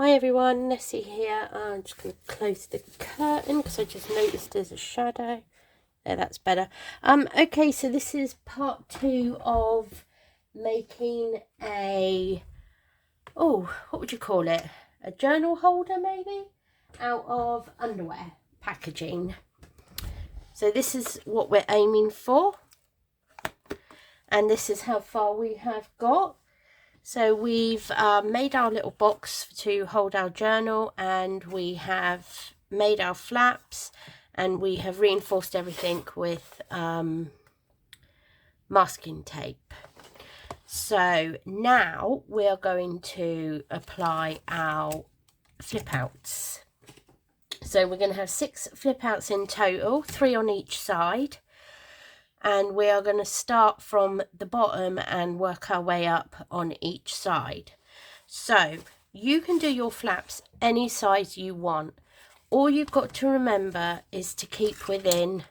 Hi everyone, Nessie here. I'm just going to close the curtain because I just noticed there's a shadow. There, that's better. Okay, so this is part 2 of making a, what would you call it? A journal holder maybe? Out of underwear packaging. So this is what we're aiming for. And this is how far we have got. So we've made our little box to hold our journal, and we have made our flaps, and we have reinforced everything with masking tape. So now we're going to apply our flip outs. So we're going to have 6 flip outs in total, 3 on each side. And we are going to start from the bottom and work our way up on each side. So you can do your flaps any size you want. All you've got to remember is to keep within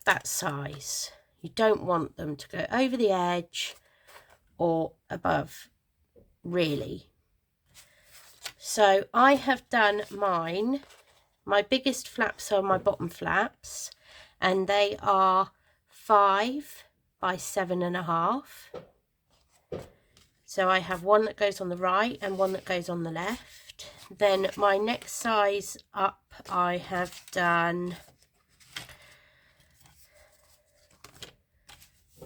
that size. You don't want them to go over the edge or above, really. So I have done mine. My biggest flaps are my bottom flaps, and they are 5 by 7.5. So I have one that goes on the right and one that goes on the left. Then my next size up, I have done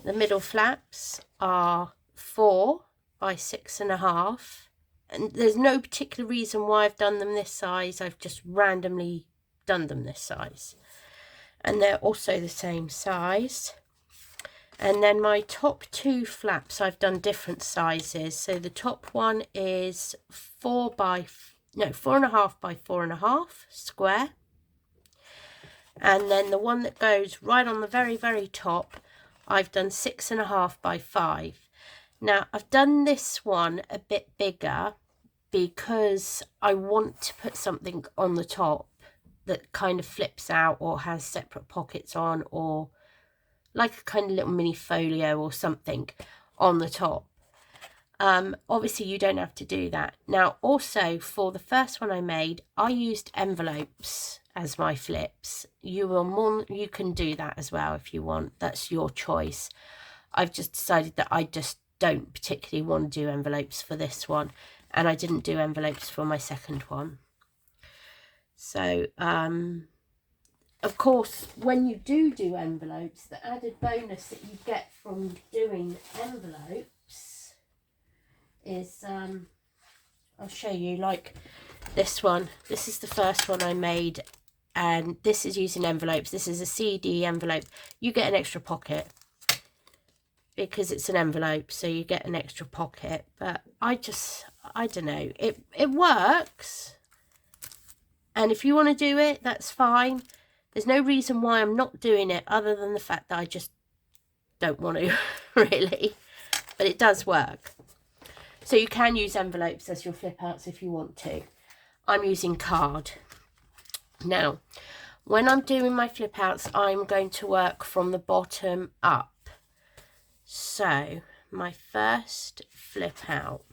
the middle flaps are 4 by 6.5. And there's no particular reason why I've done them this size. I've just randomly done them this size. And they're also the same size. And then my top 2 flaps, I've done different sizes. So the top one is 4.5 by 4.5 square. And then the one that goes right on the very, very top, I've done 6.5 by 5. Now I've done this one a bit bigger because I want to put something on the top that kind of flips out or has separate pockets on, or like a kind of little mini folio or something on the top. Obviously you don't have to do that. Now also for the first one I made, I used envelopes as my flips. You can do that as well if you want. That's your choice. I've just decided that I just don't particularly want to do envelopes for this one, and I didn't do envelopes for my second one. So of course, when you do envelopes, the added bonus that you get from doing envelopes is, I'll show you, like this one. This is the first one I made, and this is using envelopes. This is a CD envelope. You get an extra pocket because it's an envelope, so you get an extra pocket. But I don't know. It works. And if you want to do it, that's fine. There's no reason why I'm not doing it other than the fact that I just don't want to, really. But it does work. So you can use envelopes as your flip outs if you want to. I'm using card. Now, when I'm doing my flip outs, I'm going to work from the bottom up. So, my first flip out.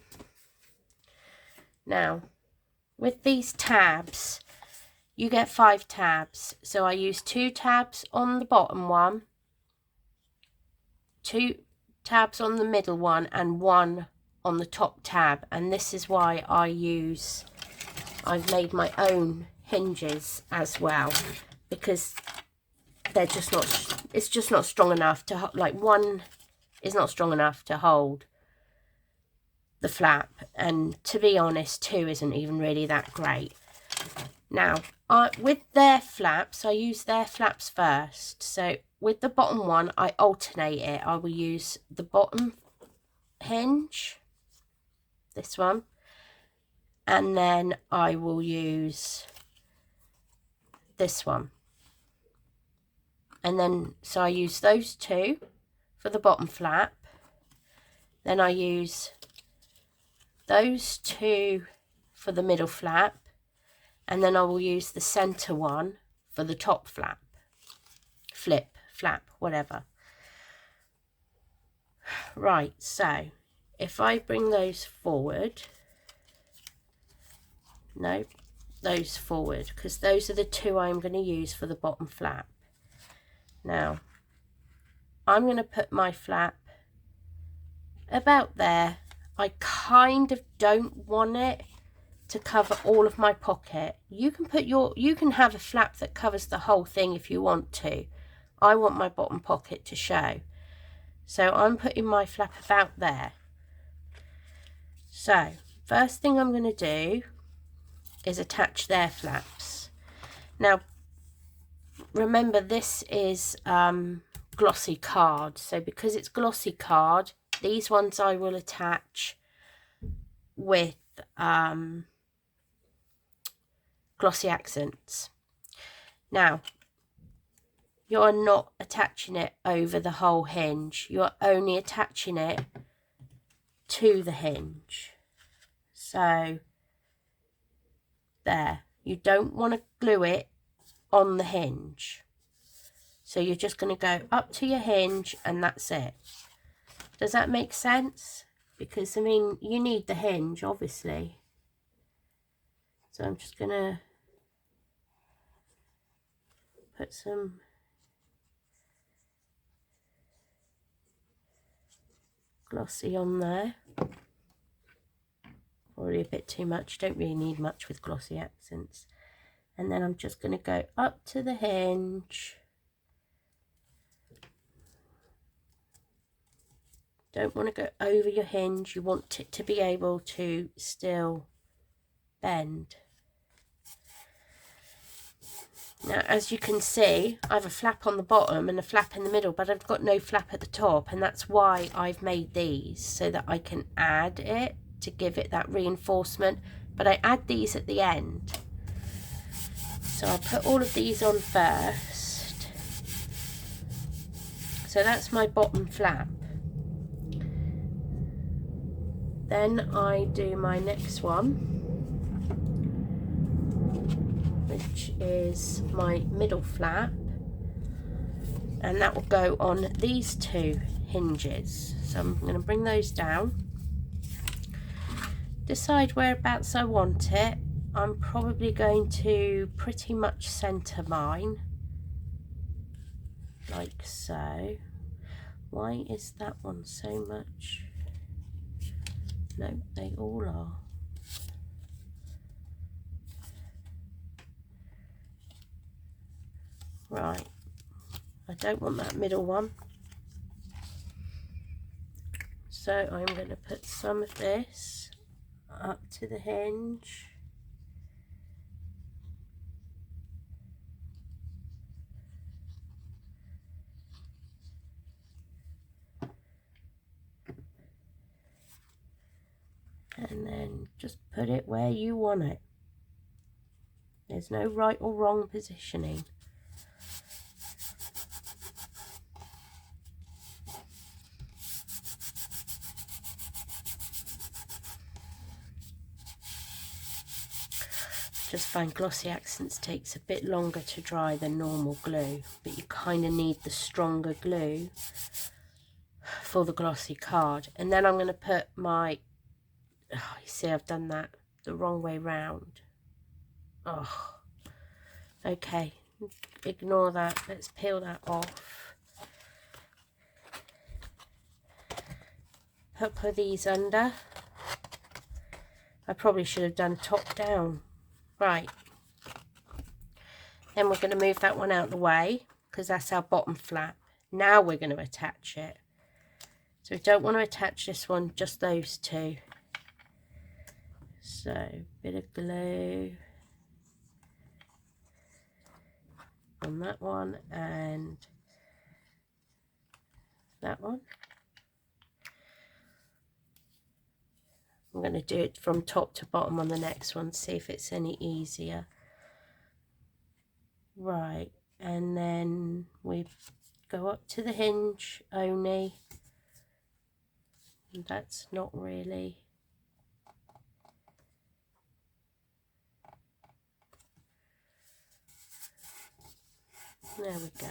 Now, with these tabs, you get 5 tabs. So I use 2 tabs on the bottom one, 2 tabs on the middle one, and 1 on the top tab. And this is why I've made my own hinges as well, because they're just not, it's just not strong enough to, like, one is not strong enough to hold the flap, and to be honest, 2 isn't even really that great. Now, with their flaps, I use their flaps first. So with the bottom one, I alternate it. I will use the bottom hinge, this one, and then I will use this one. And then, so I use those 2 for the bottom flap. Then I use those 2 for the middle flap. And then I will use the center one for the top flap, flap, whatever. Right, so if I bring those forward, No, those forward, because those are the two I'm going to use for the bottom flap. Now, I'm going to put my flap about there. I kind of don't want it to cover all of my pocket. You can have a flap that covers the whole thing if you want to. I want my bottom pocket to show. So I'm putting my flap about there. So first thing I'm going to do is attach their flaps. Now remember, this is glossy card, so because it's glossy card, these ones I will attach with glossy accents. Now you're not attaching it over the whole hinge, you're only attaching it to the hinge. So there, you don't want to glue it on the hinge, so you're just going to go up to your hinge and that's it. Does that make sense? Because I mean, you need the hinge obviously. So I'm just going to put some glossy on there. Already a bit too much, don't really need much with glossy accents. And then I'm just going to go up to the hinge. Don't want to go over your hinge, you want it to be able to still bend. Now as you can see, I have a flap on the bottom and a flap in the middle, but I've got no flap at the top, and that's why I've made these, so that I can add it to give it that reinforcement, but I add these at the end. So I'll put all of these on first. So that's my bottom flap. Then I do my next one, which is my middle flap, and that will go on these two hinges. So I'm going to bring those down, decide whereabouts I want it. I'm probably going to pretty much center mine, like so. Why is that one so much? No, they all are. Right, I don't want that middle one. So I'm going to put some of this up to the hinge. And then just put it where you want it. There's no right or wrong positioning. Just find glossy accents takes a bit longer to dry than normal glue, but you kind of need the stronger glue for the glossy card. And then I'm going to put my, oh, you see I've done that the wrong way round. Oh, okay, ignore that, let's peel that off. Put these under. I probably should have done top down. Right, then we're going to move that one out of the way because that's our bottom flap. Now we're going to attach it. So we don't want to attach this one, just those two. So bit of glue on that one and that one. I'm going to do it from top to bottom on the next one, see if it's any easier. Right, and then we go up to the hinge only. And that's not really. There we go.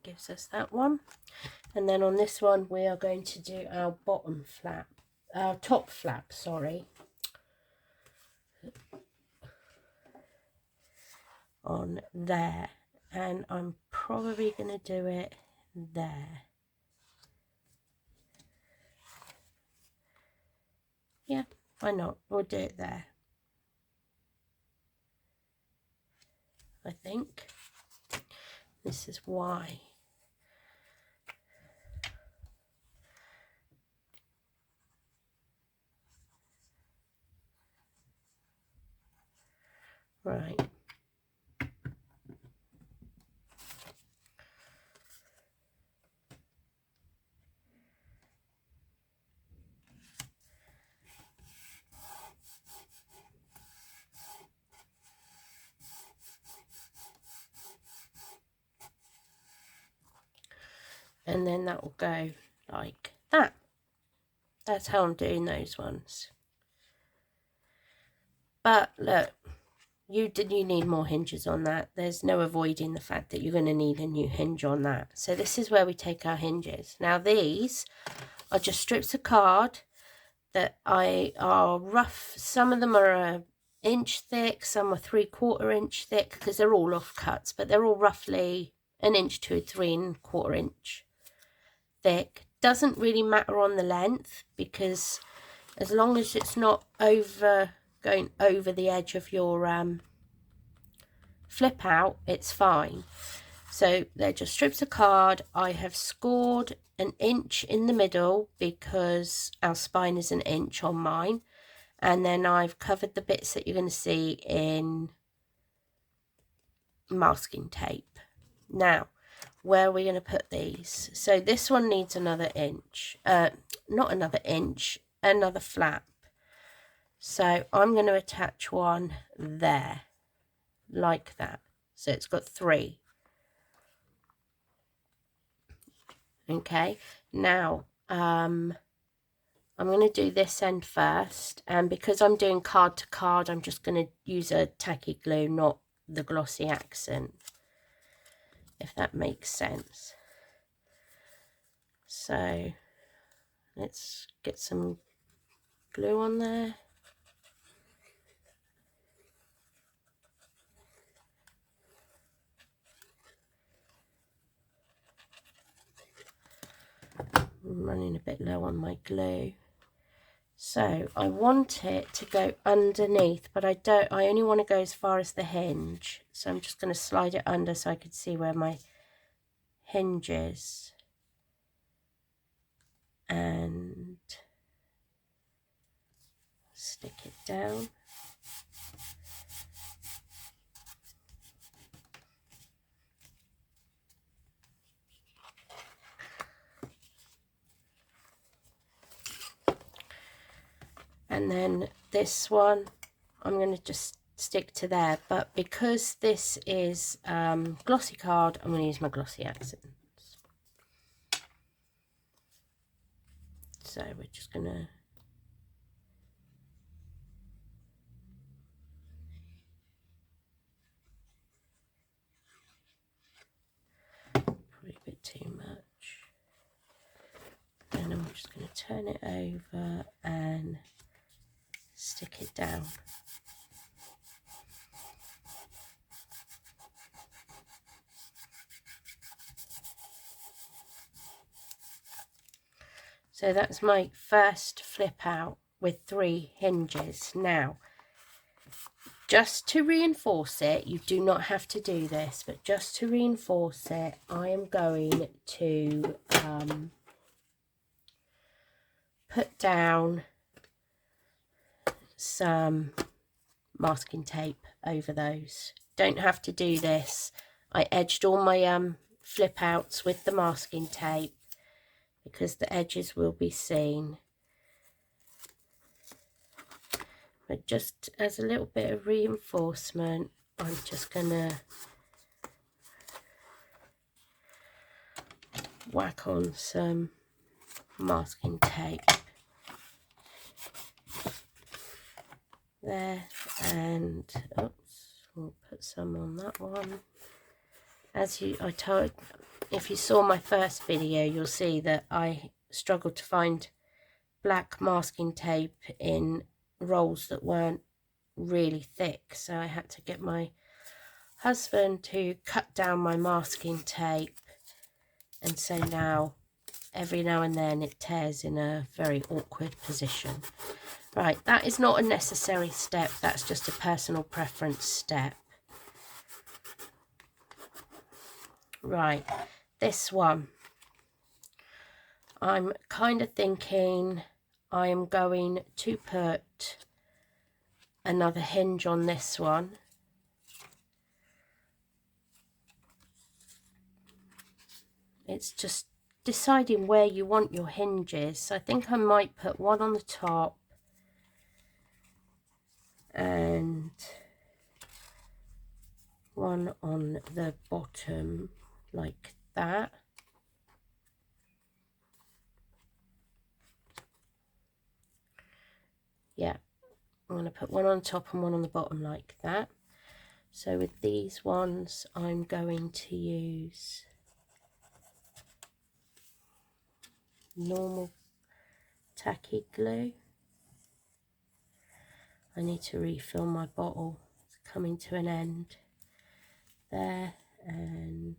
gives us that one. And then on this one we are going to do our bottom flap, our top flap, sorry, on there, and I'm probably going to do it there. Yeah, why not? We'll do it there, I think. This is why. Right. And then that will go like that. That's how I'm doing those ones. But look, you need more hinges on that. There's no avoiding the fact that you're going to need a new hinge on that. So this is where we take our hinges. Now these are just strips of card that are rough. Some of them are an inch thick, some are 3/4 inch thick, because they're all offcuts, but they're all roughly 1 inch to 3¼ inch thick. Doesn't really matter on the length, because as long as it's not going over the edge of your flip out, it's fine. So they're just strips of card. I have scored 1 inch in the middle because our spine is 1 inch on mine, and then I've covered the bits that you're going to see in masking tape. Now, where are we going to put these? So this one needs another inch, not another inch, another flap. So I'm going to attach one there, like that. So it's got 3. Okay, now I'm going to do this end first, and because I'm doing card to card, I'm just going to use a tacky glue, not the glossy accent, if that makes sense. So let's get some glue on there. I'm running a bit low on my glue. So I want it to go underneath, but I only want to go as far as the hinge. So I'm just going to slide it under so I can see where my hinge is. And stick it down. And then this one, I'm going to just stick to there. But because this is glossy card, I'm going to use my glossy accents. So we're just going to probably a bit too much. And I'm just going to turn it over and stick it down. So that's my first flip out with 3 hinges. Now, just to reinforce it, you do not have to do this, but just to reinforce it, I am going to put down some masking tape over those. Don't have to do this. I edged all my flip outs with the masking tape because the edges will be seen. But just as a little bit of reinforcement, I'm just gonna whack on some masking tape there, and oops, we'll put some on that one. As I told, if you saw my first video, you'll see that I struggled to find black masking tape in rolls that weren't really thick, so I had to get my husband to cut down my masking tape, and so now every now and then it tears in a very awkward position. Right, that is not a necessary step, that's just a personal preference step. Right, this one, I'm kind of thinking I'm going to put another hinge on this one. It's just deciding where you want your hinges. I think I might put one on the top and one on the bottom like that. Yeah, I'm going to put one on top and one on the bottom like that. So with these ones, I'm going to use normal tacky glue. I need to refill my bottle. It's coming to an end there, and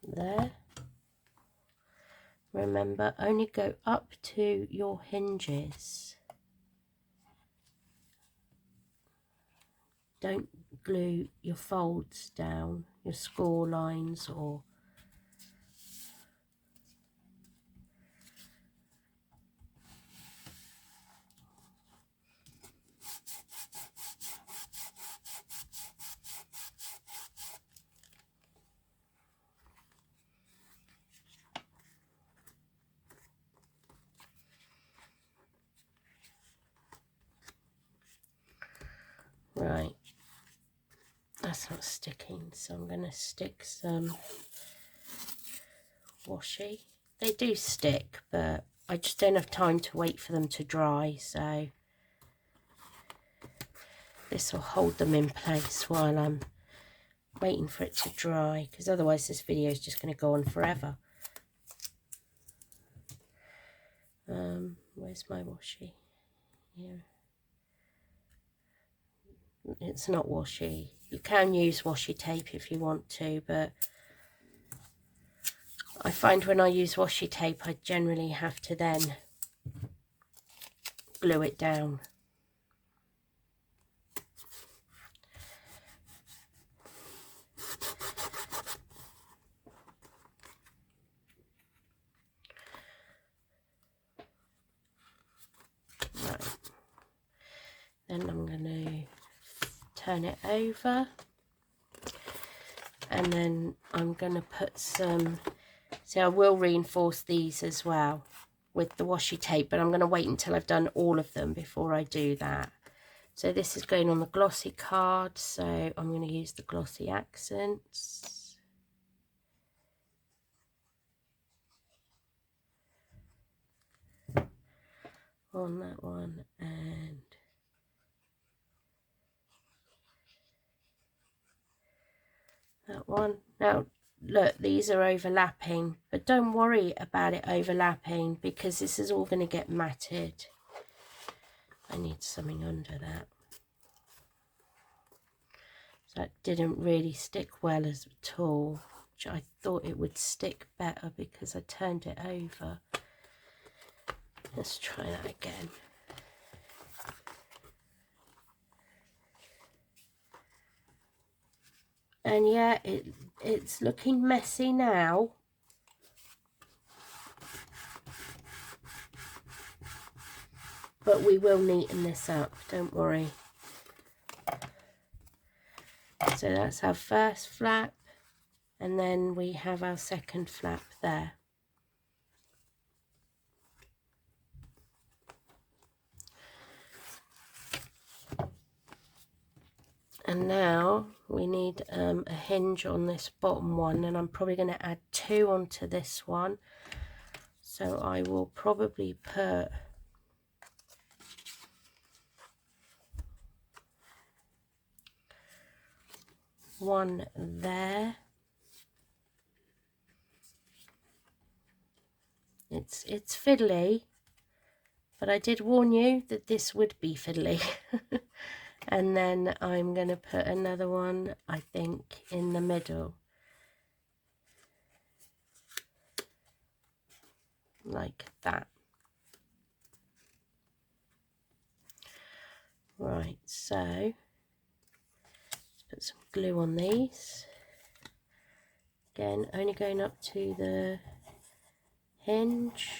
there. Remember, only go up to your hinges. Don't glue your folds down, your score lines, or right. That's not sticking, so I'm going to stick some washi. They do stick, but I just don't have time to wait for them to dry, so this will hold them in place while I'm waiting for it to dry, because otherwise this video is just going to go on forever. Where's my washi? Here. It's not washi. You can use washi tape if you want to, but I find when I use washi tape, I generally have to then glue it down. Right. Then I'm going to turn it over, and then I'm going to put some, see, I will reinforce these as well with the washi tape, but I'm going to wait until I've done all of them before I do that. So this is going on the glossy card, so I'm going to use the glossy accents. On that one, and that one. Now look, these are overlapping, but don't worry about it overlapping because this is all going to get matted. I need something under that. So that didn't really stick well at all, which I thought it would stick better because I turned it over. Let's try that again. And yeah, it's looking messy now. But we will neaten this up, don't worry. So that's our first flap, and then we have our second flap there. And now we need a hinge on this bottom one, and I'm probably going to add 2 onto this one. So I will probably put one there. It's fiddly, but I did warn you that this would be fiddly. And then I'm going to put another one, I think, in the middle. Like that. Right, so let's put some glue on these. Again, only going up to the hinge.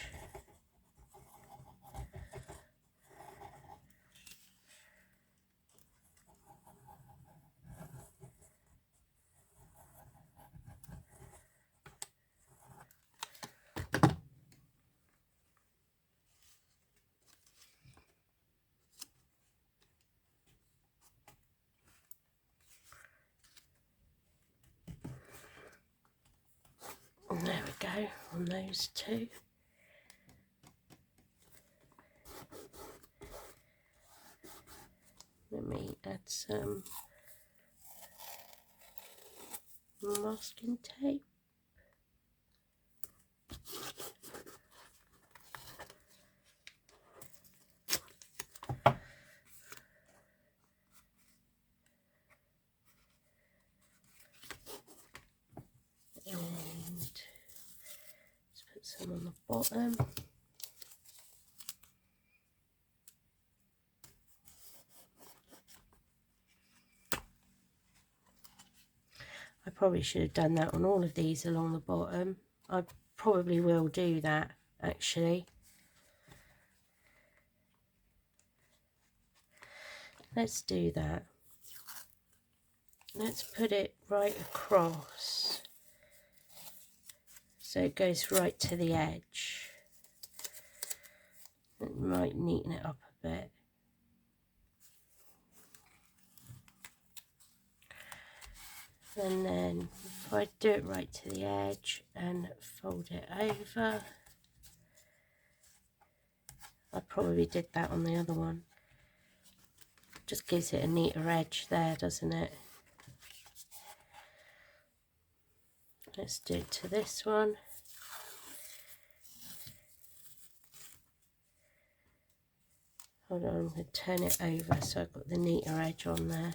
And there we go on those two. Let me add some masking tape. And let's put some on the bottom. I probably should have done that on all of these along the bottom. I probably will do that actually. Let's do that. Let's put it right across so it goes right to the edge. It might neaten it up a bit. And then if I do it right to the edge and fold it over, I probably did that on the other one. Just gives it a neater edge there, doesn't it? Let's do it to this one. Hold on, I'm going to turn it over so I've got the neater edge on there.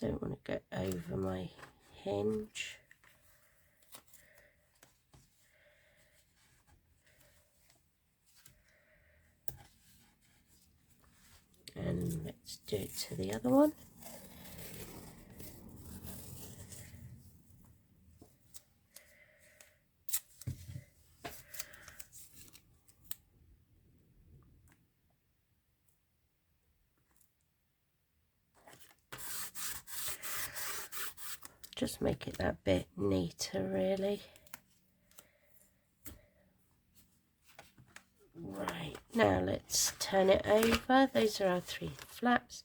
Don't want to go over my hinge. And let's do it to the other one. Just make it that bit neater really. Right, now let's turn it over. Those are our 3 flaps.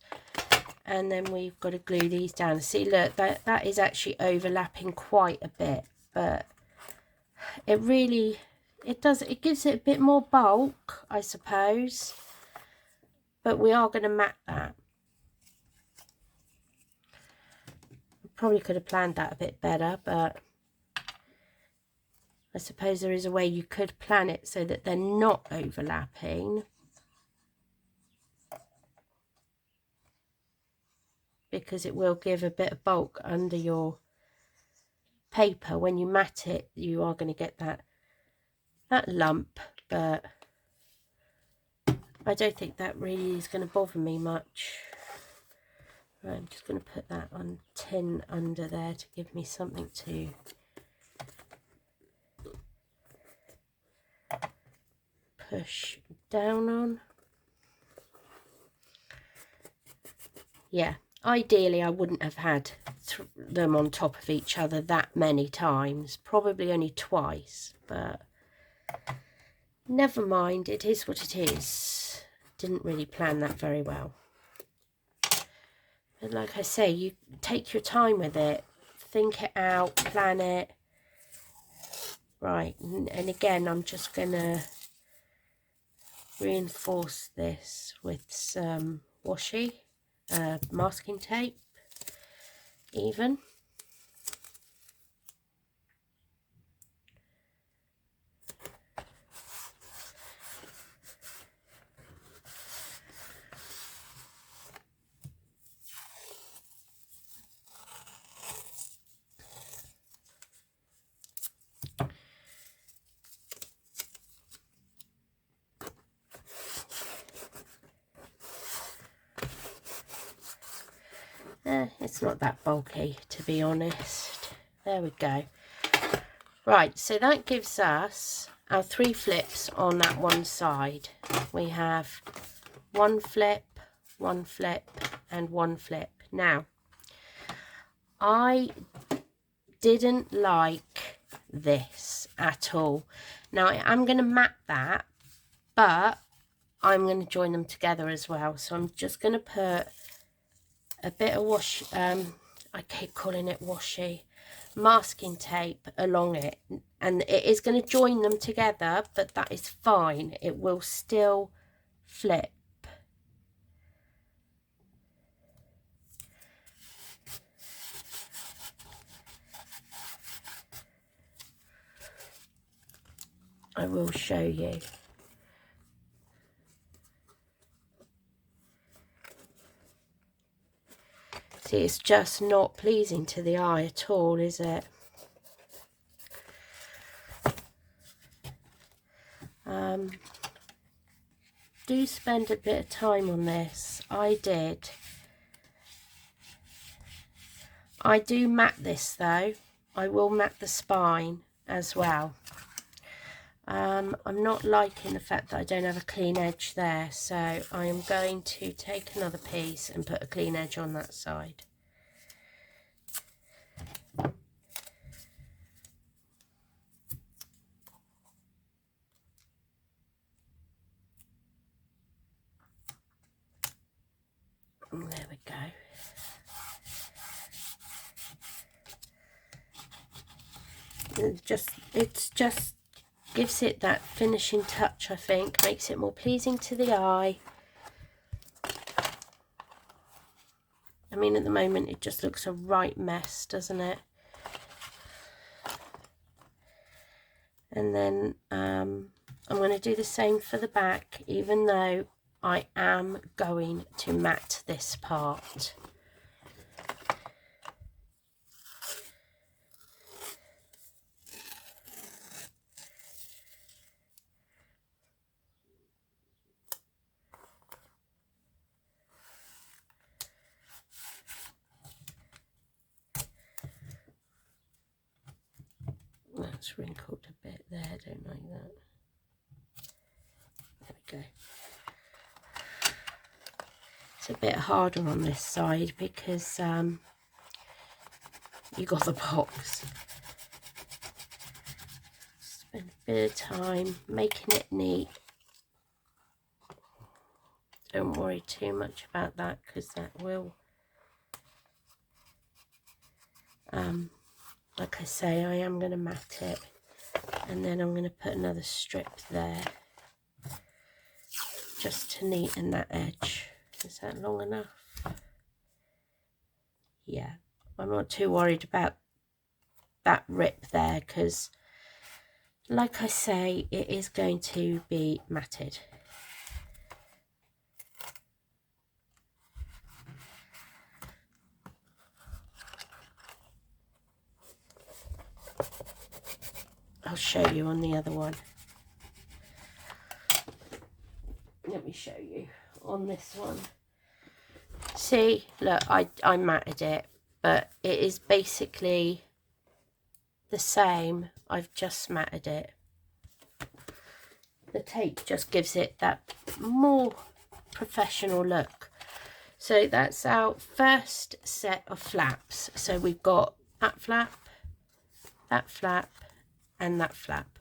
And then we've got to glue these down. See, look, that is actually overlapping quite a bit, but it really, it gives it a bit more bulk, I suppose. But we are going to mat that. Probably could have planned that a bit better, but I suppose there is a way you could plan it so that they're not overlapping. Because it will give a bit of bulk under your paper. When you mat it, you are going to get that lump, but I don't think that really is going to bother me much. Right, I'm just going to put that on tin under there to give me something to push down on. Yeah, ideally I wouldn't have had them on top of each other that many times, probably only twice, but never mind, it is what it is. Didn't really plan that very well. But like I say, you take your time with it, think it out, plan it. Right, and again I'm just gonna reinforce this with some washi, masking tape even. It's not that bulky, to be honest. There we go. Right, so that gives us our 3 flips on that one side. We have 1 flip, 1 flip, and 1 flip. Now, I didn't like this at all. Now, I'm going to mat that, but I'm going to join them together as well. So I'm just going to put a bit of I keep calling it washi, masking tape along it, and it is going to join them together, but that is fine. It will still flip. I will show you. See, it's just not pleasing to the eye at all, is it? Do spend a bit of time on this. I did. I do mat this though. I will mat the spine as well. I'm not liking the fact that I don't have a clean edge there, so I am going to take another piece and put a clean edge on that side. And there we go. It's just gives it that finishing touch, I think, makes it more pleasing to the eye. I mean, at the moment it just looks a right mess, doesn't it? And then I'm going to do the same for the back, even though I am going to mat this part. That's wrinkled a bit there, I don't like that. There we go. It's a bit harder on this side because you got the box. Spend a bit of time making it neat. Don't worry too much about that because that will, like I say, I am going to mat it, and then I'm going to put another strip there just to neaten that edge. Is that long enough? Yeah, I'm not too worried about that rip there because, like I say, it is going to be matted. I'll show you on the other one. Let me show you on this one. See, look, I matted it, but it is basically the same. I've just matted it. The tape just gives it that more professional look. So that's our first set of flaps. So we've got that flap, and that flap.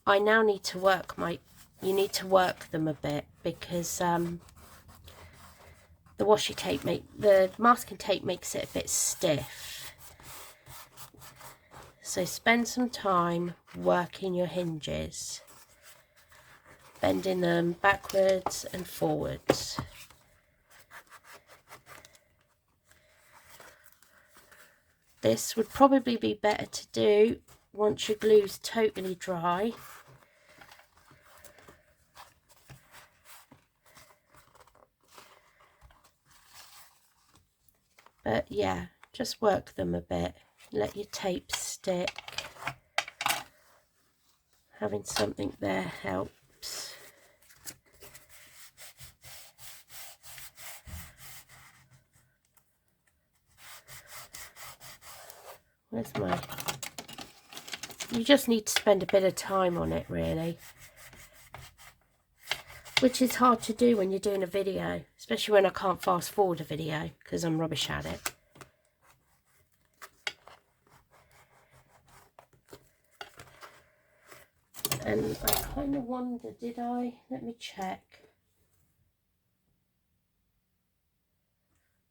I now need to work you need to work them a bit because the washi tape the masking tape makes it a bit stiff. So spend some time working your hinges, bending them backwards and forwards. This would probably be better to do once your glue's totally dry. But yeah, just work them a bit, let your tape stick. Having something there helps. Where's my... You just need to spend a bit of time on it, really. Which is hard to do when you're doing a video, especially when I can't fast forward a video because I'm rubbish at it. And I kind of wonder, did I? Let me check.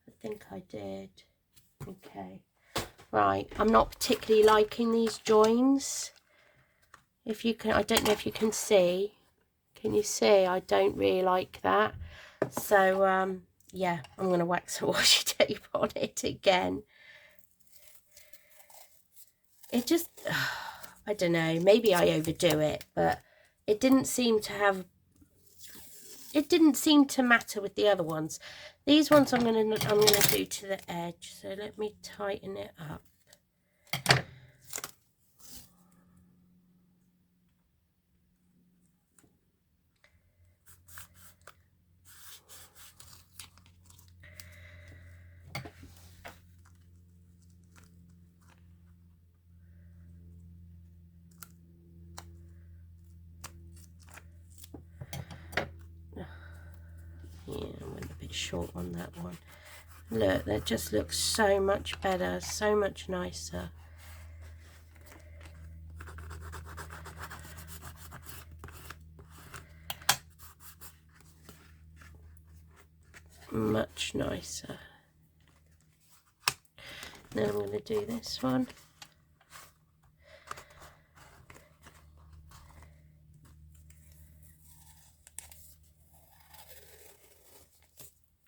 I think I did. Okay. Right, I'm not particularly liking these joins. If you can, I don't know if you can see. Can you see? I don't really like that. So, yeah, I'm going to wax a washi tape on it again. It just, I don't know, maybe I overdo it, but it didn't seem to have, it didn't seem to matter with the other ones. These ones I'm gonna do to the edge, so let me tighten it up. Yeah, I went a bit short on that one. Look, that just looks so much better, so much nicer. Much nicer. Now I'm going to do this one.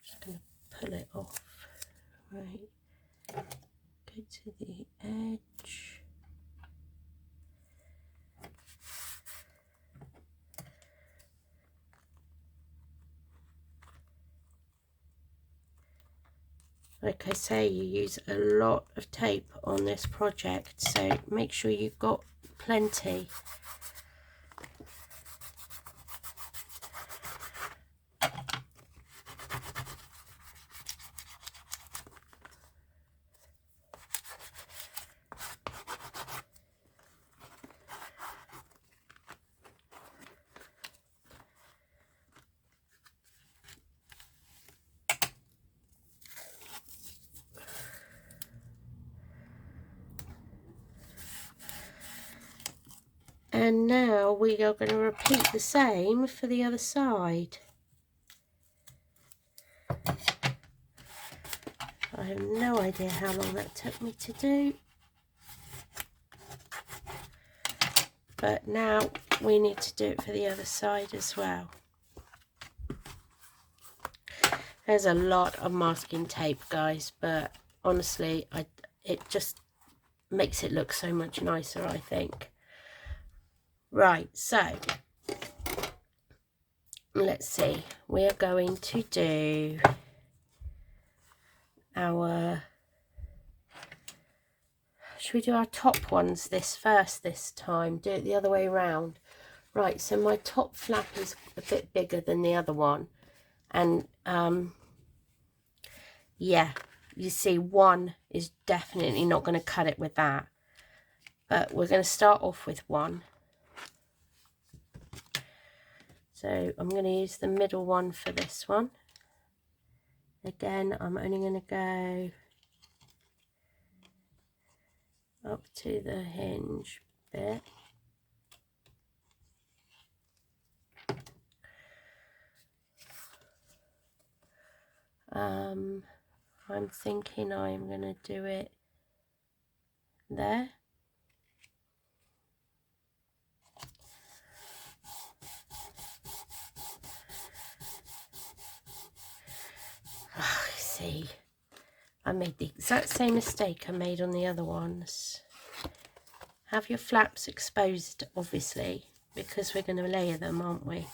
Just going to pull it off. Right. Go to the edge. Like I say, you use a lot of tape on this project, so make sure you've got plenty. And now we are going to repeat the same for the other side. I have no idea how long that took me to do. But now we need to do it for the other side as well. There's a lot of masking tape, guys, but honestly, it just makes it look so much nicer, I think. Right, so let's see. We are going to do our... Should we do our top ones this time? Do it the other way around. Right, so my top flap is a bit bigger than the other one. And, yeah, you see one is definitely not going to cut it with that. But we're going to start off with one. So I'm going to use the middle one for this one. Again, I'm only going to go up to the hinge bit. I'm thinking I'm going to do it there. see, I made the exact same mistake I made on the other ones. Have your flaps exposed, obviously, because we're going to layer them, aren't we?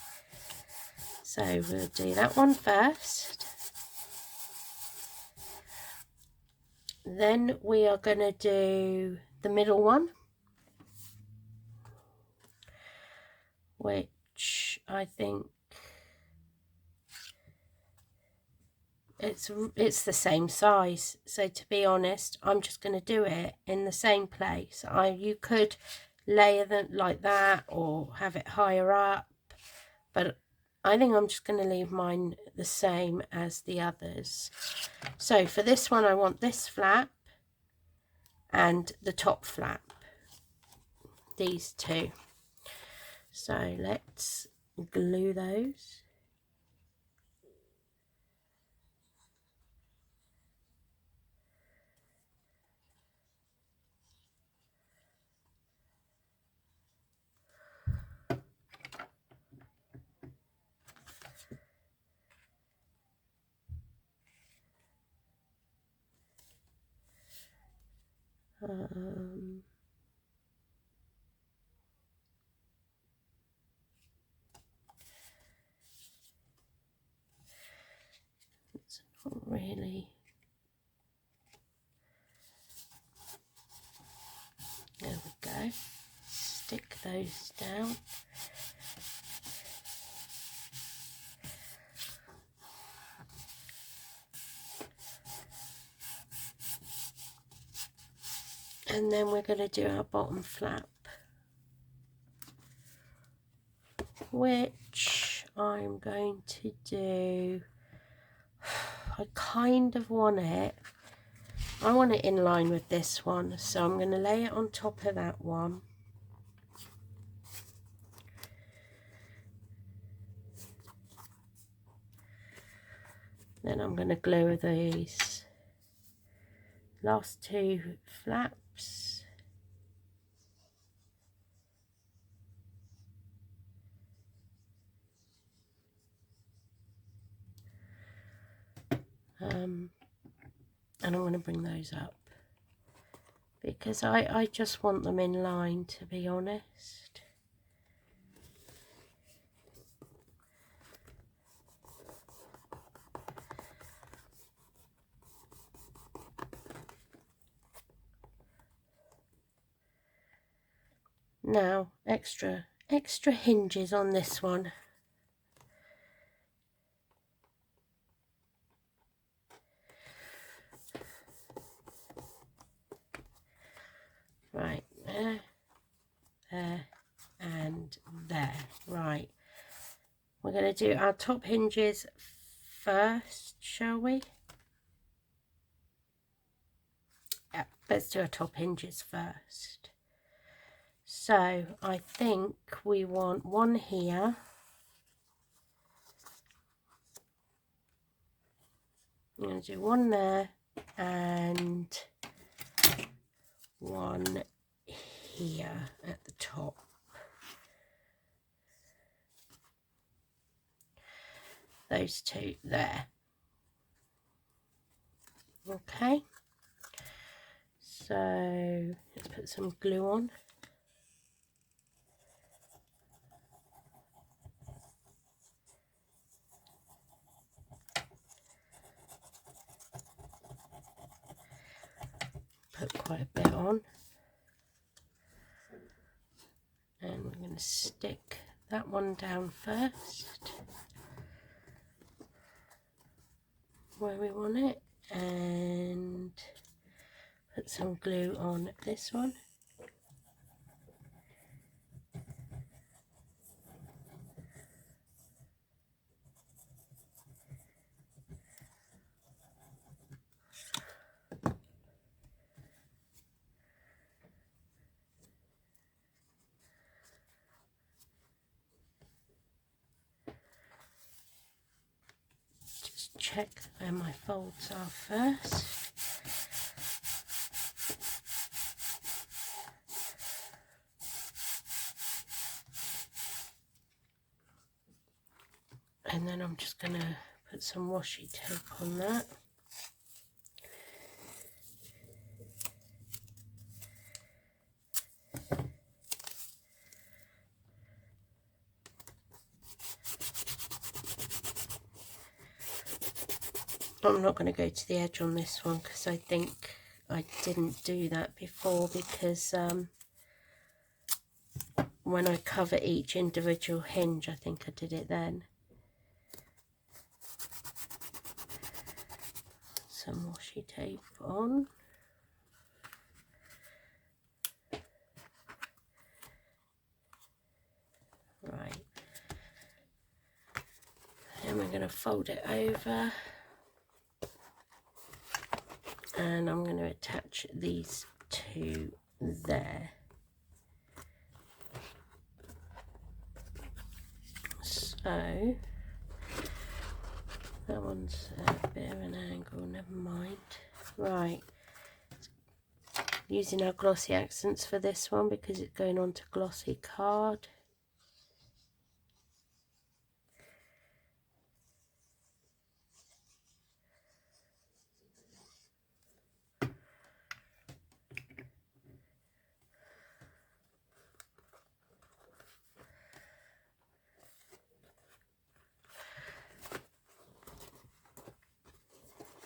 So we'll do that one first. Then we are going to do the middle one, which I think it's the same size. So to be honest, I'm just going to do it in the same place. You could layer them like that or have it higher up, but I think I'm just going to leave mine the same as the others. So for this one, I want this flap and the top flap, these two. So let's glue those. It's not really. There we go. Stick those down. And then we're going to do our bottom flap, which I'm going to do, I kind of want it, I want it in line with this one, so I'm going to lay it on top of that one. Then I'm going to glue these last two flaps. And I'm going to bring those up because I just want them in line, to be honest. Now, extra hinges on this one. Right, there, and there. Right, we're going to do our top hinges first, shall we? Yeah, let's do our top hinges first. So I think we want one here. I'm going to do one there and one here at the top. Those two there. Okay, so let's put some glue on. Put quite a bit on. And we're going to stick that one down first where we want it, and put some glue on this one. Just check where my folds are first. And then I'm just going to put some washi tape on that. I'm not going to go to the edge on this one because I think I didn't do that before, because when I cover each individual hinge, I think I did it then. Some washi tape on. Right. And we're going to fold it over. And I'm going to attach these two there. So that one's a bit of an angle, never mind. Right, using our glossy accents for this one because it's going on to glossy card.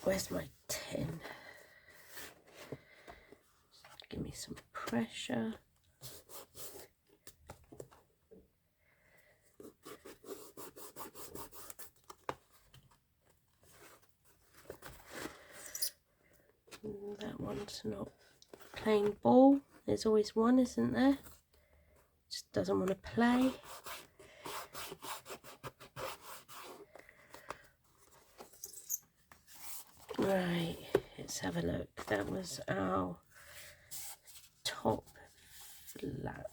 Where's my tin? Give me some pressure. That one's not playing ball. There's always one, isn't there? Just doesn't want to play. Right, let's have a look. That was our top flap.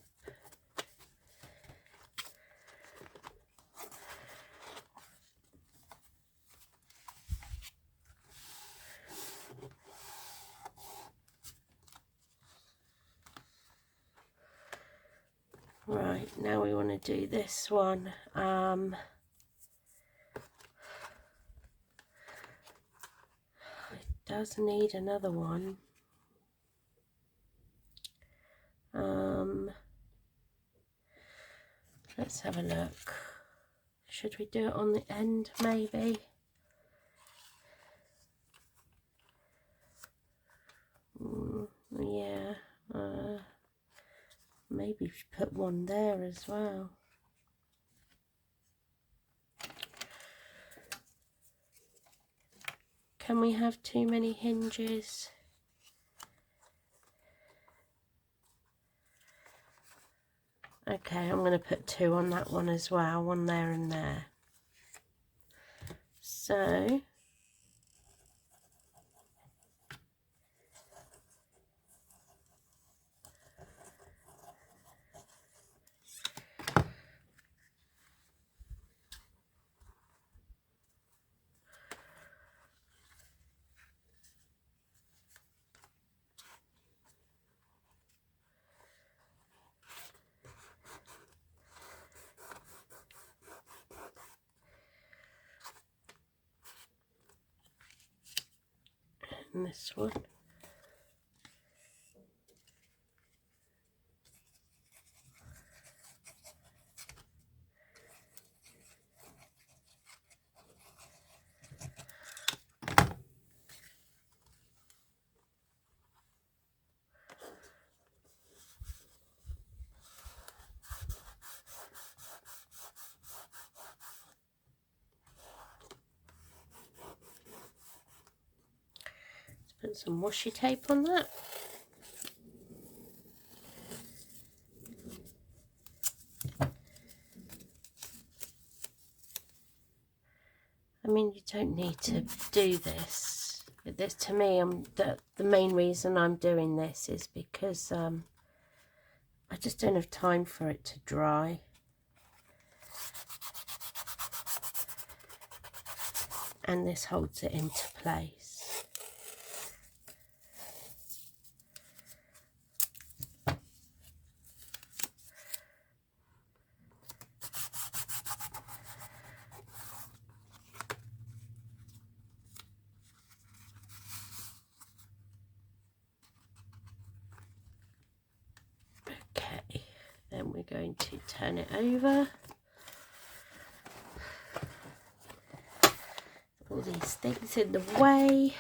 Right, now we want to do this one. It does need another one. Let's have a look. Should we do it on the end, maybe? Yeah. Maybe we should put one there as well. Can we have too many hinges? Okay, I'm going to put two on that one as well, one there and there. So and this one. Put some washi tape on that. I mean, you don't need to do this. This, to me, the main reason I'm doing this is because I just don't have time for it to dry. And this holds it into place. Okay, then we're going to turn it over. all these things in the way.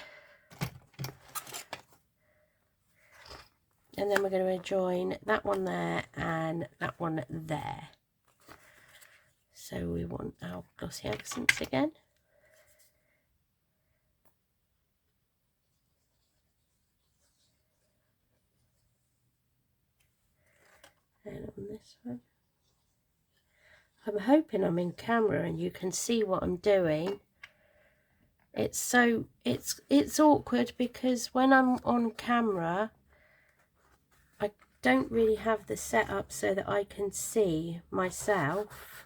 And then we're going to join that one there and that one there. So we want our glossy accents again. And on this one. I'm hoping I'm in camera and you can see what I'm doing. It's awkward because when I'm on camera, I don't really have the setup so that I can see myself.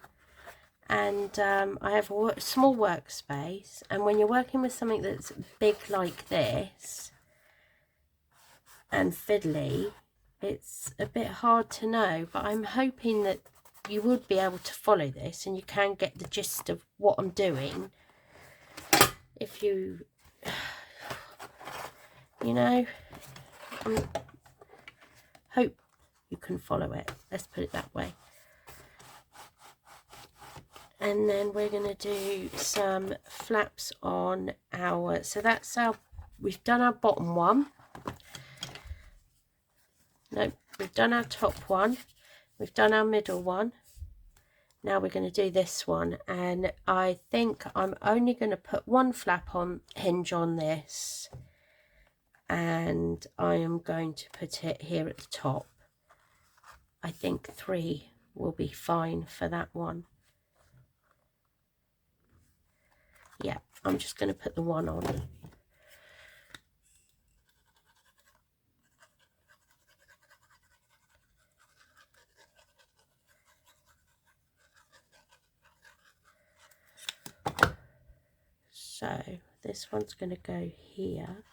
And I have a small workspace, and when you're working with something that's big like this and fiddly, it's a bit hard to know, but I'm hoping that you would be able to follow this and you can get the gist of what I'm doing if you know, hope you can follow it, let's put it that way. And then we're going to do some flaps on our, so that's our, we've done our bottom one. No, we've done our top one. We've done our middle one. Now we're going to do this one. And I think I'm only going to put one flap on hinge on this. And I am going to put it here at the top. I think 3 will be fine for that one. Yeah, I'm just going to put the one on. So this one's going to go here.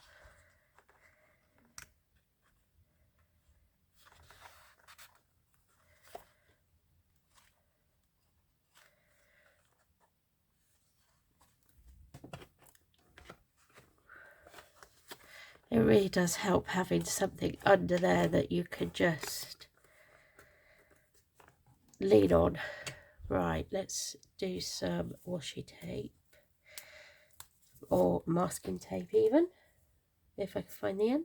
It really does help having something under there that you can just lean on. Right, let's do some washi tape or masking tape even, if I can find the end.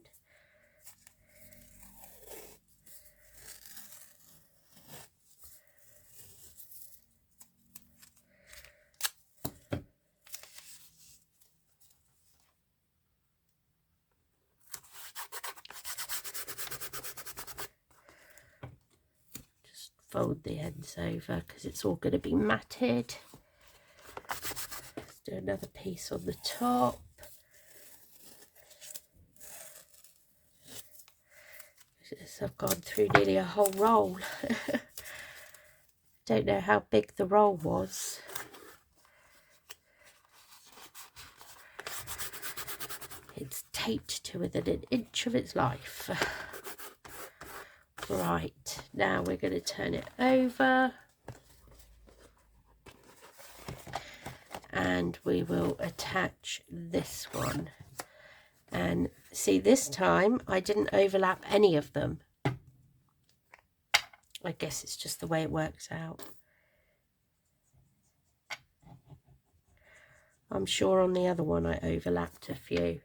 Fold the ends over because it's all going to be matted. Let's do another piece on the top. I've gone through nearly a whole roll. Don't know how big the roll was. It's taped to within an inch of its life. Right, now we're going to turn it over and we will attach this one. And see, this time I didn't overlap any of them. I guess it's just the way it works out. I'm sure on the other one I overlapped a few.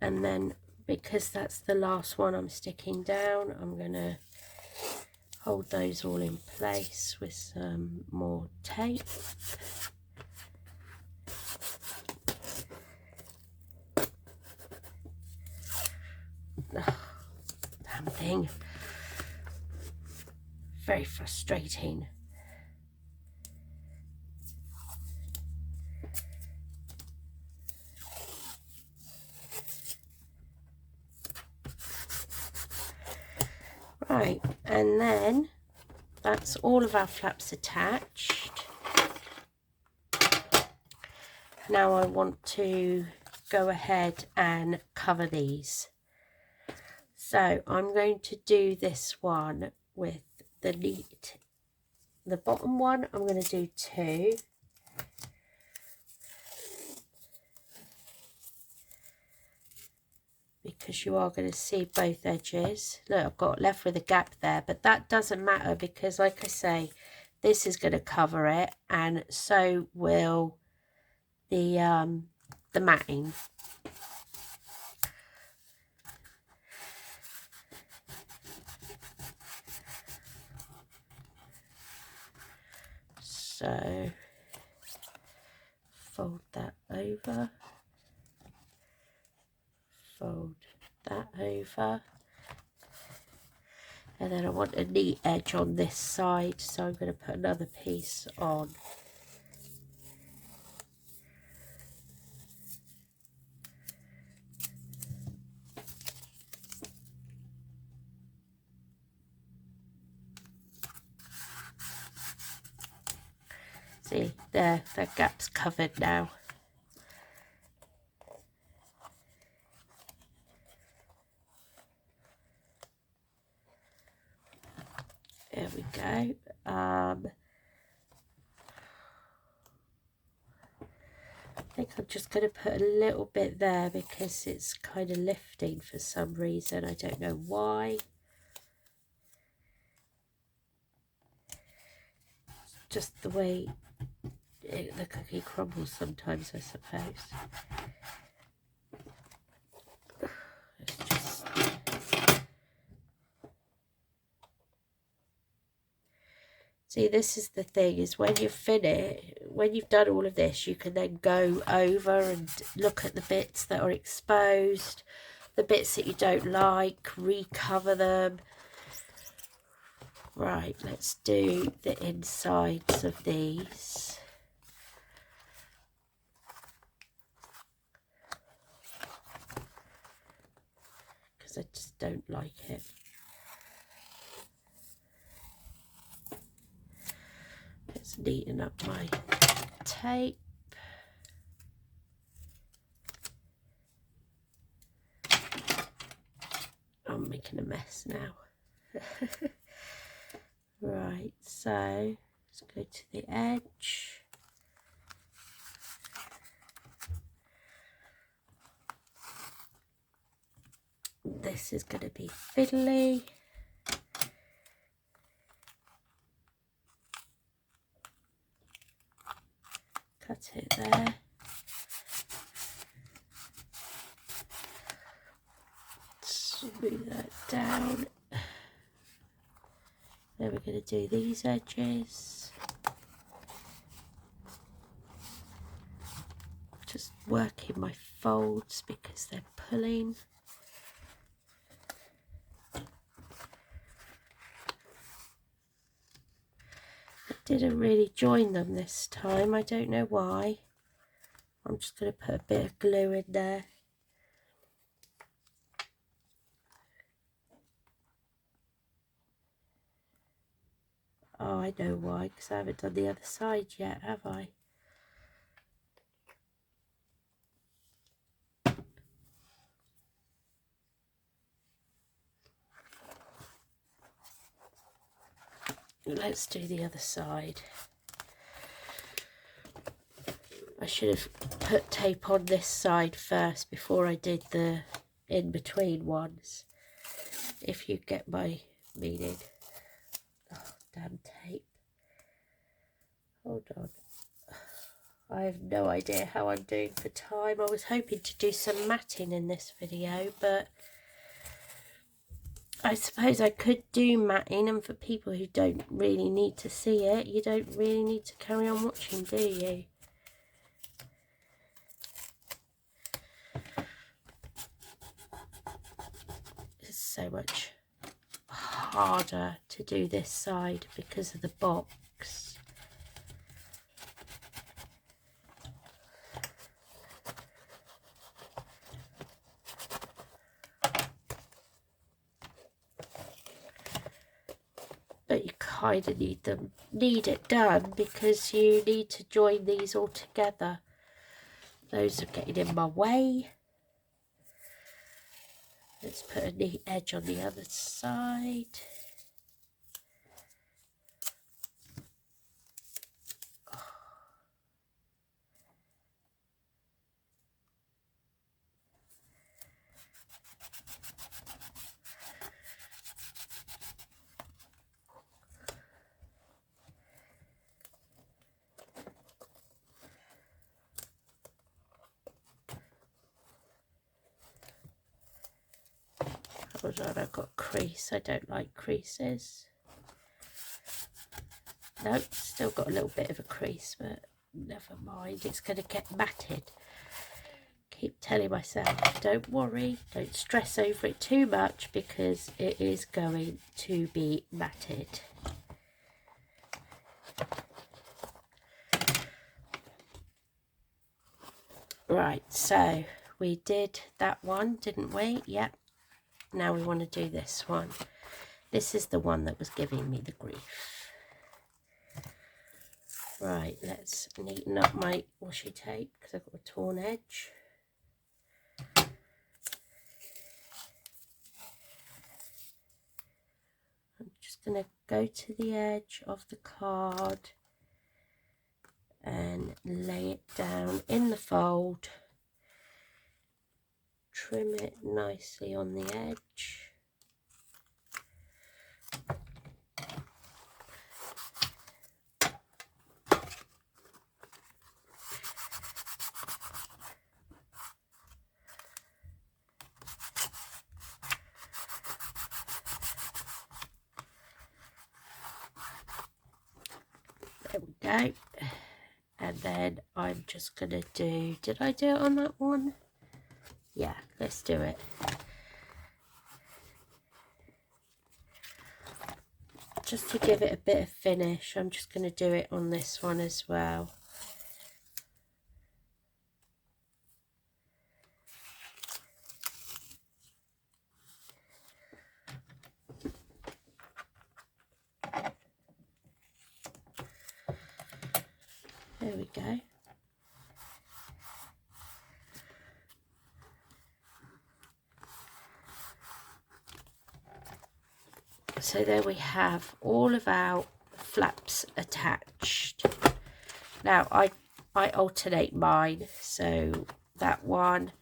And then because that's the last one I'm sticking down, I'm going to hold those all in place with some more tape. Oh, damn thing. Very frustrating. Right, and then that's all of our flaps attached. Now I want to go ahead and cover these. So I'm going to do this one with the bottom one. I'm going to do 2. because you are going to see both edges. Look, I've got left with a gap there, but that doesn't matter because, like I say, this is going to cover it, and so will the matting. So fold that over, fold that over, and then I want a neat edge on this side, so I'm going to put another piece on. See, there, that gap's covered now. There we go. I think I'm just going to put a little bit there because it's kind of lifting for some reason. I don't know why. Just the way the cookie crumbles sometimes, I suppose. It's just... See, this is the thing, is when you finish, when you've done all of this, you can then go over and look at the bits that are exposed, the bits that you don't like, recover them. Right, let's do the insides of these. Because I just don't like it. Let's neaten up my tape. I'm making a mess now. Right, so let's go to the edge. This is going to be fiddly. Cut it there. Smooth that down. Then we're going to do these edges. Just working my folds because they're pulling. I didn't really join them this time. I don't know why. I'm just going to put a bit of glue in there. Oh, I know why, because I haven't done the other side yet, have I? Let's do the other side. I should have put tape on this side first before I did the in-between ones, if you get my meaning. Oh, damn tape. Hold on. I have no idea how I'm doing for time. I was hoping to do some matting in this video, but I suppose I could do matting, and for people who don't really need to see it, you don't really need to carry on watching, do you? It's so much harder to do this side because of the box. But you kind of need it done because you need to join these all together. Those are getting in my way. Let's put a neat edge on the other side. Hold on, I've got a crease. I don't like creases. Nope, still got a little bit of a crease, but never mind. It's going to get matted. Keep telling myself, don't worry, don't stress over it too much, because it is going to be matted. Right, so we did that one, didn't we? Yep. Now we want to do this one. This is the one that was giving me the grief. Right, let's neaten up my washi tape because I've got a torn edge. I'm just going to go to the edge of the card and lay it down in the fold. Trim it nicely on the edge. There we go. And then I'm just going to do, did I do it on that one? Yeah, let's do it. Just to give it a bit of finish, I'm just going to do it on this one as well. There we go. So there we have all of our flaps attached. Now I alternate mine, so that one,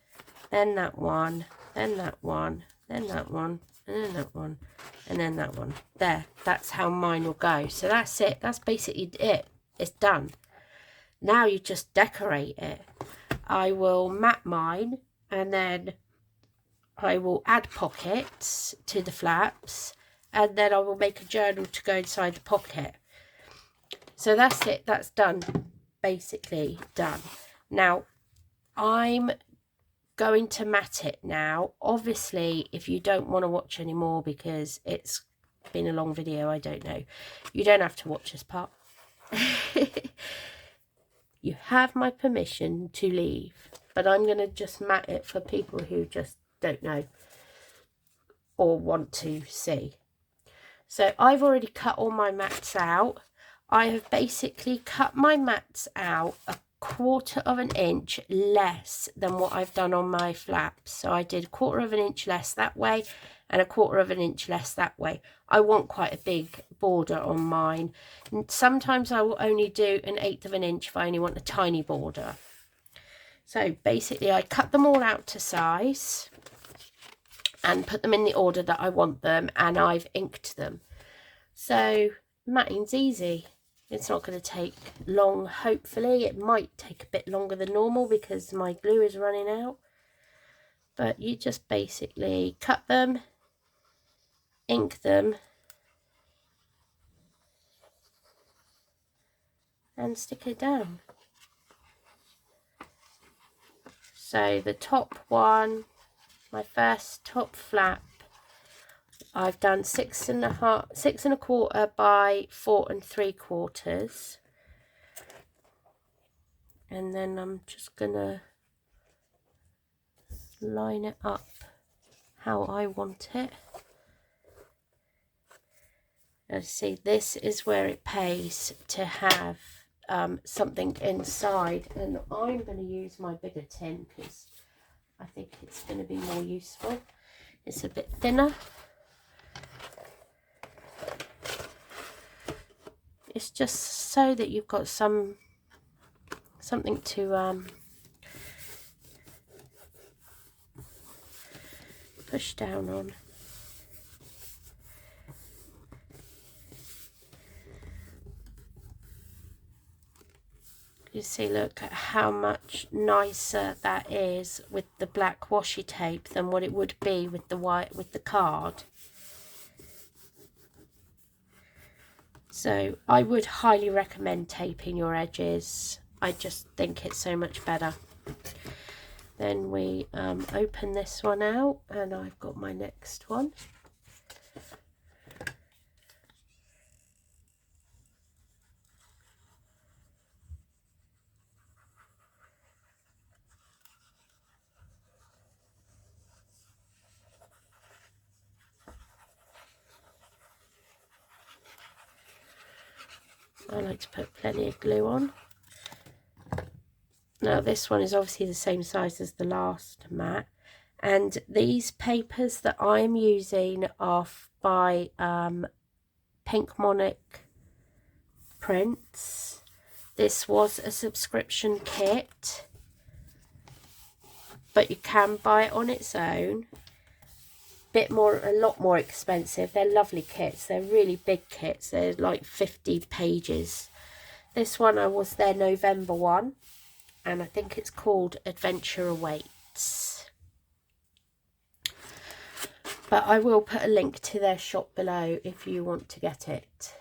then that one, then that one, then that one, and then that one, and then that one. There, that's how mine will go. So that's it. That's basically it. It's done. Now you just decorate it. I will mat mine, and then I will add pockets to the flaps, and then I will make a journal to go inside the pocket. So that's it. That's done. Basically done. Now I'm going to mat it now. Obviously, if you don't want to watch anymore because it's been a long video, I don't know, you don't have to watch this part. You have my permission to leave, but I'm going to just mat it for people who just don't know or want to see. So I've already cut all my mats out. I have basically cut my mats out 1/4 of an inch less than what I've done on my flaps. So I did 1/4 of an inch less that way and 1/4 of an inch less that way. I want quite a big border on mine. Sometimes I will only do 1/8 of an inch if I only want a tiny border. So basically I cut them all out to size and put them in the order that I want them, and I've inked them. So matting's easy. It's not going to take long, hopefully. It might take a bit longer than normal because my glue is running out. But you just basically cut them, ink them, and stick it down. So the top one, my first top flap, I've done 6 1/4 by 4 3/4, and then I'm just gonna line it up how I want it. As you see, this is where it pays to have something inside, and I'm going to use my bigger tin because I think it's going to be more useful. It's a bit thinner. It's just so that you've got something to push down on. You see, look at how much nicer that is with the black washi tape than what it would be with the white, with the card. So I would highly recommend taping your edges. I just think it's so much better. Then we open this one out, and I've got my next one. I like to put plenty of glue on. Now this one is obviously the same size as the last mat, and these papers that I'm using are by Pink Monarch Prints. This was a subscription kit, but you can buy it on its own. A lot more expensive. They're lovely kits. They're really big kits. They're like 50 pages. This one I was their November one, and I think it's called Adventure Awaits. But I will put a link to their shop below if you want to get it.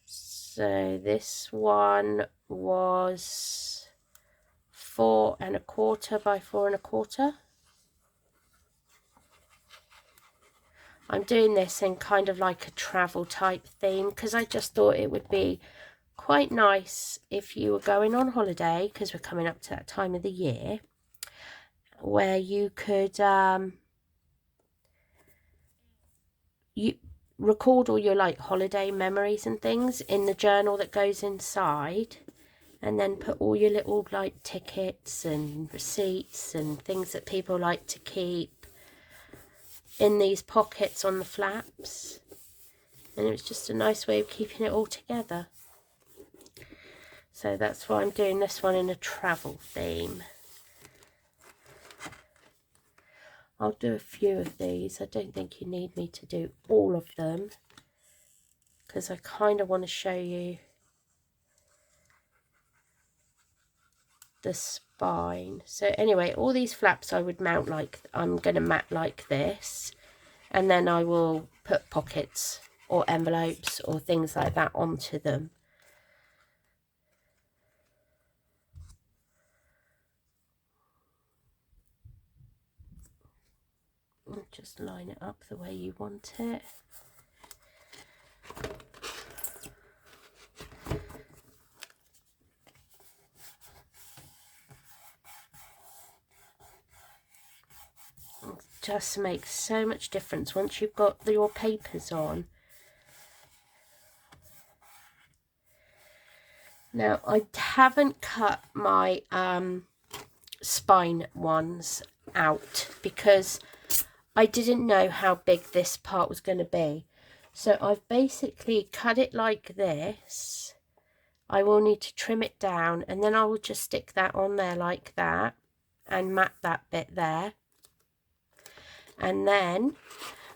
So this one was 4 1/4 by 4 1/4. I'm doing this in kind of like a travel type theme because I just thought it would be quite nice if you were going on holiday, because we're coming up to that time of the year where you could you record all your like holiday memories and things in the journal that goes inside, and then put all your little like tickets and receipts and things that people like to keep in these pockets on the flaps. And it was just a nice way of keeping it all together. So that's why I'm doing this one in a travel theme. I'll do a few of these. I don't think you need me to do all of them, because I kind of want to show you the spine. So anyway, all these flaps I would mount like, I'm going to mat like this, and then I will put pockets or envelopes or things like that onto them. And just line it up the way you want it. Just makes so much difference once you've got your papers on. Now I haven't cut my spine ones out because I didn't know how big this part was going to be. So I've basically cut it like this. I will need to trim it down, and then I will just stick that on there like that and mat that bit there. And then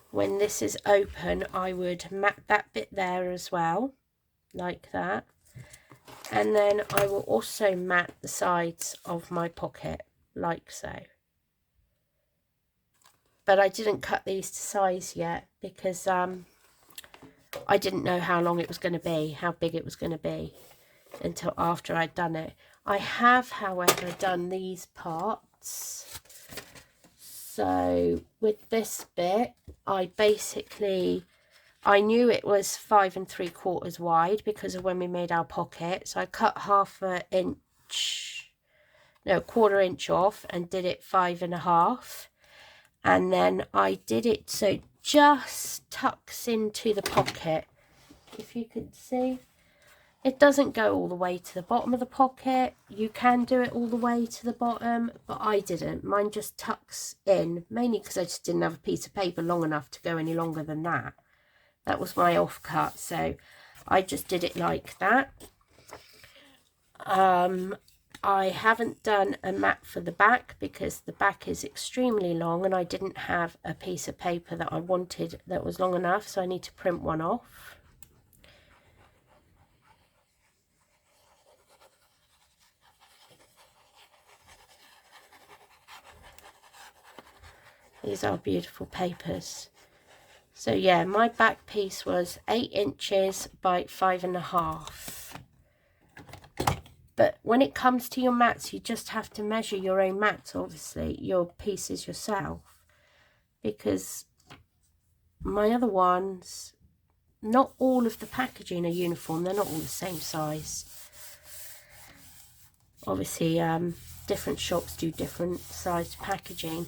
when this is open, I would mat that bit there as well, like that. And then I will also mat the sides of my pocket, like so. But I didn't cut these to size yet because I didn't know how long it was going to be, how big it was going to be, until after I'd done it. I have, however, done these parts. So with this bit, I knew it was 5 3/4 wide because of when we made our pocket. So I cut 1/4 inch, no, 1/4 inch off and did it 5 1/2. And then I did it so it just tucks into the pocket. If you can see, it doesn't go all the way to the bottom of the pocket. You can do it all the way to the bottom, but I didn't. Mine just tucks in, mainly because I just didn't have a piece of paper long enough to go any longer than that. That was my offcut, so I just did it like that. I haven't done a mat for the back because the back is extremely long and I didn't have a piece of paper that I wanted that was long enough, so I need to print one off. These are beautiful papers. So yeah, my back piece was 8 inches by 5.5. But when it comes to your mats, you just have to measure your own mats, obviously, your pieces yourself. Because my other ones, not all of the packaging are uniform. They're not all the same size. Obviously, different shops do different sized packaging.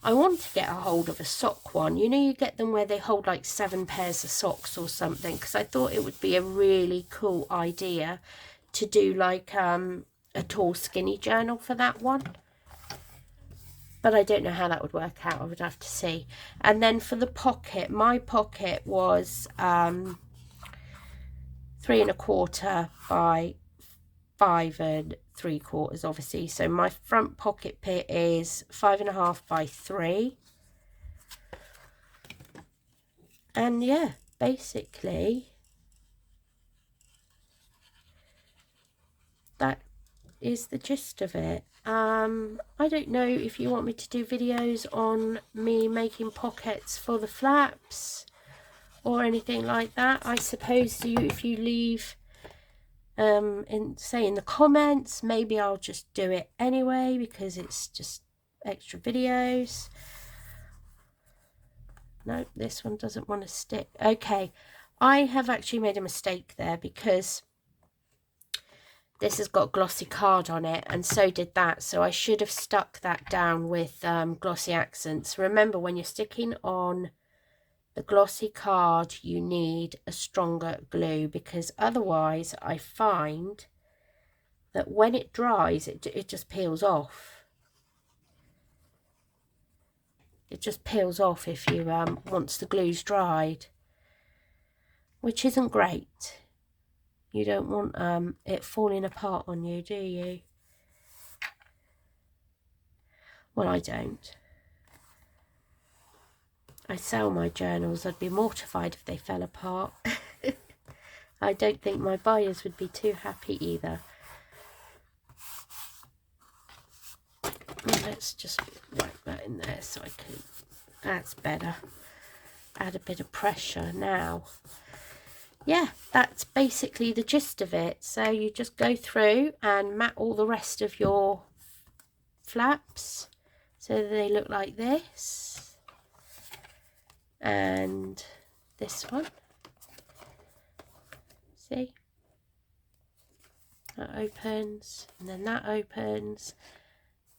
I want to get a hold of a sock one. You know, you get them where they hold like 7 pairs of socks or something. Because I thought it would be a really cool idea to do like a tall skinny journal for that one. But I don't know how that would work out. I would have to see. And then for the pocket, my pocket was 3 1/4 by 5 3/4, obviously. So my front pocket pit is 5.5 by 3. And yeah, basically that is the gist of it. I don't know if you want me to do videos on me making pockets for the flaps or anything like that. I suppose if you leave in the comments, maybe I'll just do it anyway, because it's just extra videos. No, this one doesn't want to stick. Okay, I have actually made a mistake there, because this has got glossy card on it, and so did that. So I should have stuck that down with glossy accents. Remember, when you're sticking on the glossy card, you need a stronger glue, because otherwise I find that when it dries, it just peels off. It just peels off if you once the glue's dried, which isn't great. You don't want it falling apart on you, do you? Well, I don't. I sell my journals. I'd be mortified if they fell apart. I don't think my buyers would be too happy either. Let's just whack that in there so I can... That's better. Add a bit of pressure now. Yeah, that's basically the gist of it. So you just go through and mat all the rest of your flaps so that they look like this. And this one. See? That opens, and then that opens.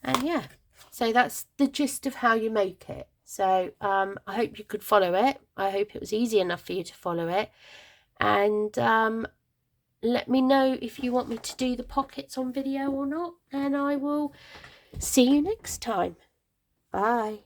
And yeah, so that's the gist of how you make it. So I hope you could follow it. I hope it was easy enough for you to follow it. And let me know if you want me to do the pockets on video or not. And I will see you next time. Bye.